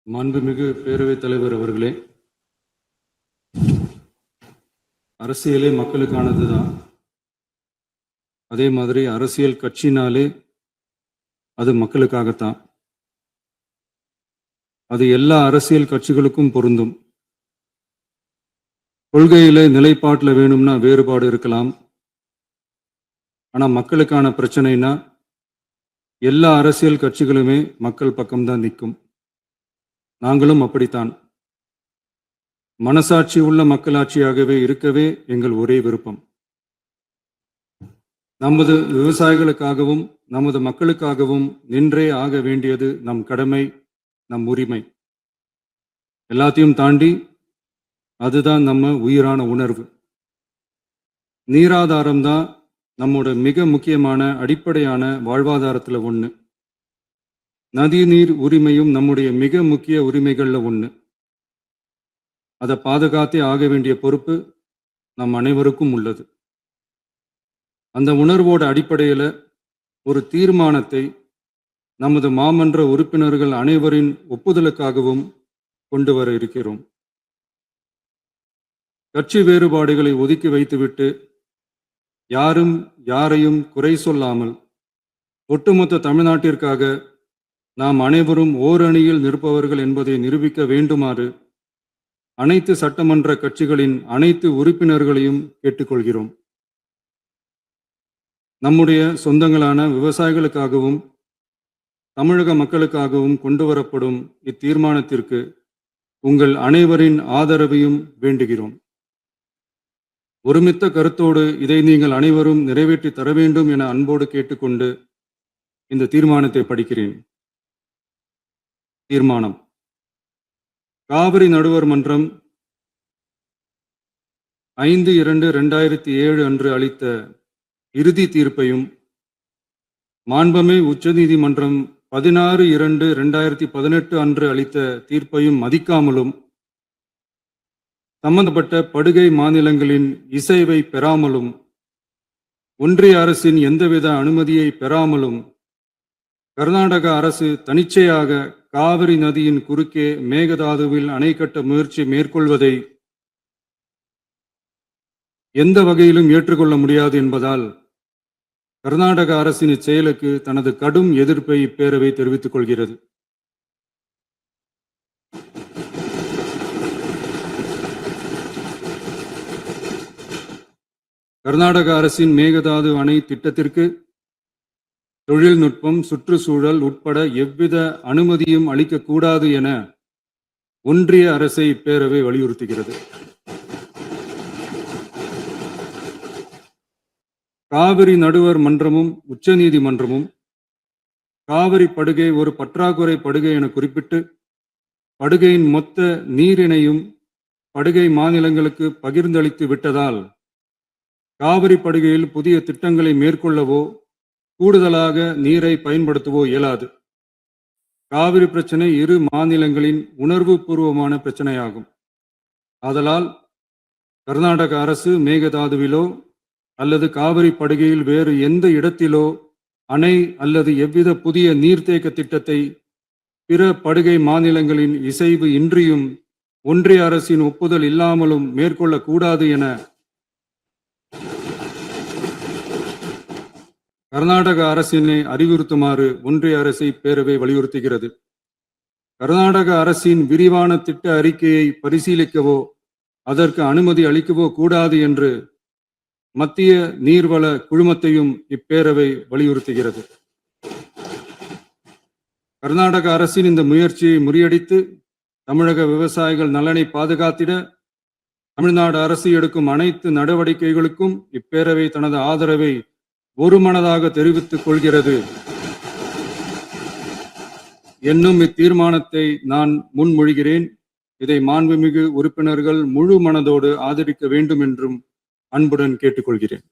மாண்புமிகு பேரவைத் தலைவர் அவர்களே, அரசியலே மக்களுக்கானது தான். அதே மாதிரி அரசியல் கட்சினாலே அது மக்களுக்காகத்தான். அது எல்லா அரசியல் கட்சிகளுக்கும் பொருந்தும். கொள்கையில நிலைப்பாட்டில் வேணும்னா வேறுபாடு இருக்கலாம். ஆனா மக்களுக்கான பிரச்சனைனா எல்லா அரசியல் கட்சிகளுமே மக்கள் பக்கம்தான் நிற்கும். நாங்களும் அப்படித்தான். மனசாட்சி உள்ள மக்களாட்சியாகவே இருக்கவே எங்கள் ஒரே விருப்பம். நமது விவசாயிகளுக்காகவும் நமது மக்களுக்காகவும் நின்றே ஆக வேண்டியது நம் கடமை, நம் உரிமை. எல்லாத்தையும் தாண்டி அதுதான் நம்ம உயிரான உணர்வு. நீராதாரம் தான் நம்மோட மிக முக்கியமான அடிப்படையான வாழ்வாதாரத்துல ஒண்ணு. நதிநீர் உரிமையும் நம்முடைய மிக முக்கிய உரிமைகள்ல ஒண்ணு. அதை பாதுகாத்தே ஆக வேண்டிய பொறுப்பு நம் அனைவருக்கும் உள்ளது. அந்த உணர்வோட அடிப்படையில் ஒரு தீர்மானத்தை நமது மாமன்ற உறுப்பினர்கள் அனைவரின் ஒப்புதலுக்காகவும் கொண்டு வர இருக்கிறோம். கட்சி வேறுபாடுகளை ஒதுக்கி வைத்துவிட்டு யாரும் யாரையும் குறை சொல்லாமல் ஒட்டுமொத்த தமிழ்நாட்டிற்காக நாம் அனைவரும் ஓரணியில் நிற்பவர்கள் என்பதை நிரூபிக்க வேண்டுமாறு அனைத்து சட்டமன்ற கட்சிகளின் அனைத்து உறுப்பினர்களையும் கேட்டுக்கொள்கிறோம். நம்முடைய சொந்தங்களான விவசாயிகளுக்காகவும் தமிழக மக்களுக்காகவும் கொண்டு வரப்படும் இத்தீர்மானத்திற்கு உங்கள் அனைவரின் ஆதரவையும் வேண்டுகிறோம். ஒருமித்த கருத்தோடு இதை நீங்கள் அனைவரும் நிறைவேற்றி தர வேண்டும் என அன்போடு கேட்டுக்கொண்டு இந்த தீர்மானத்தை படிக்கிறேன். தீர்மானம்: காவிரி நடுவர் மன்றம் 5/2/2007 அன்று அளித்த இறுதி தீர்ப்பையும் மாண்புமிகு உச்சநீதிமன்றம் 16/2/2018 அன்று அளித்த தீர்ப்பையும் மதிக்காமலும் சம்பந்தப்பட்ட படுகை மாநிலங்களின் இசைவை பெறாமலும் ஒன்றிய அரசின் எந்தவித அனுமதியை பெறாமலும் கர்நாடக அரசு தனிச்சையாக காவிரி நதியின் குறுக்கே மேகதாதுவில் அணை கட்ட முயற்சி மேற்கொள்வதை எந்த வகையிலும் ஏற்றுக்கொள்ள முடியாது என்பதால் கர்நாடக அரசின் இச்செயலுக்கு தனது கடும் எதிர்ப்பை இப்பேரவை தெரிவித்துக் கொள்கிறது. கர்நாடக அரசின் மேகதாது அணை திட்டத்திற்கு தொழில்நுட்பம், சுற்றுச்சூழல் உட்பட எவ்வித அனுமதியும் அளிக்கக்கூடாது என ஒன்றிய அரசை இப்பேரவை வலியுறுத்துகிறது. காவிரி நடுவர் மன்றமும் உச்சநீதிமன்றமும் காவிரி படுகை ஒரு பற்றாக்குறை படுகை என குறிப்பிட்டு படுகையின் மொத்த நீரினையும் படுகை மாநிலங்களுக்கு பகிர்ந்தளித்து விட்டதால் காவிரி படுகையில் புதிய திட்டங்களை மேற்கொள்ளவோ கூடுதலாக நீரை பயன்படுத்தவோ இயலாது. காவிரி பிரச்சனை இரு மாநிலங்களின் உணர்வு பூர்வமான பிரச்சனையாகும். ஆதலால் கர்நாடக அரசு மேகதாதுவிலோ அல்லது காவிரி படுகையில் வேறு எந்த இடத்திலோ அணை அல்லது எவ்வித புதிய நீர்த்தேக்க திட்டத்தை பிற படுகை மாநிலங்களின் இசைவு இன்றியும் ஒன்றிய அரசின் ஒப்புதல் இல்லாமலும் மேற்கொள்ளக்கூடாது என கர்நாடக அரசினை அறிவுறுத்துமாறு ஒன்றிய அரசை பேரவை வலியுறுத்துகிறது. கர்நாடக அரசின் விரிவான திட்ட அறிக்கையை பரிசீலிக்கவோ அதற்கு அனுமதி அளிக்கவோ கூடாது என்று மத்திய நீர்வள குழுமத்தையும் இப்பேரவை வலியுறுத்துகிறது. கர்நாடக அரசின் இந்த முயற்சியை முறியடித்து தமிழக விவசாயிகள் நலனை பாதுகாத்திட தமிழ்நாடு அரசு எடுக்கும் அனைத்து நடவடிக்கைகளுக்கும் இப்பேரவை தனது ஆதரவை ஒருமனதாக தெரிவித்துக் கொள்கிறது என்னும் இத்தீர்மானத்தை நான் முன்மொழிகிறேன். இதை மாண்புமிகு உறுப்பினர்கள் முழு மனதோடு ஆதரிக்க வேண்டும் என்றும் அன்புடன் கேட்டுக்கொள்கிறேன்.